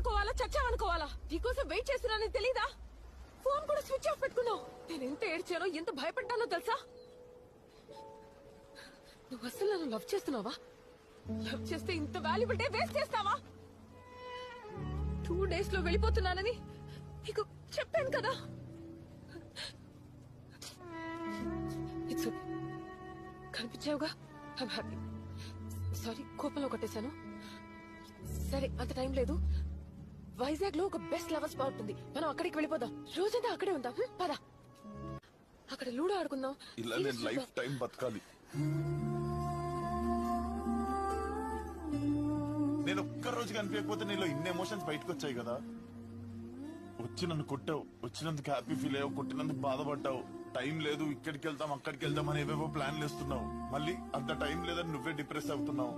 బతికావనుకోవాలా చచ్చావనుకోవాలా నీకోసం వెయిట్ చేస్తున్నానని తెలీదా? ఫోన్ కూడా స్విచ్ ఆఫ్ పెట్టుకున్నావు. నేను ఎంత ఏడ్చానో ఎంత భయపడ్డానో తెలుసా? నువ్వు అసలు నన్ను లవ్ చేస్తున్నావా? లవ్ చేస్తే ఇంత వాల్యుబుల్ డే వేస్ట్ చేస్తావా? 2 days లో వెళ్ళిపోతున్నానని నీకు చెప్పాను కదా. ఇట్స్ ఓకే, కనిపించావుగా. I'm happy. సారీ, కోపంలో కొట్టేశాను. సరే, అంత టైం లేదు. వైజాగ్ లో ఒక బెస్ట్ లవర్ స్పాట్ ఉంది, మనం అక్కడికి వెళ్ళిపోదాం. రోజంతా అక్కడే ఉందాం. పద, అక్కడ లూడో ఆడుకుందాం. ఇలా నేను లైఫ్ టైం బతకాలి. నేను ఒక్క రోజు కనిపించకపోతే నీలో ఇన్ని ఎమోషన్స్ బయటకు వచ్చాయి కదా. వచ్చి నన్ను కొట్టావు, వచ్చినందుకు హ్యాపీ ఫీల్ అయ్యావు, కొట్టినందుకు బాధపడ్డావు. టైం లేదు, ఇక్కడికి వెళ్తాం అక్కడికి వెళ్తాం అని ఏవేవో ప్లాన్లు వేస్తున్నావు. మళ్ళీ అంత టైం లేదని నువ్వే డిప్రెస్ అవుతున్నావు.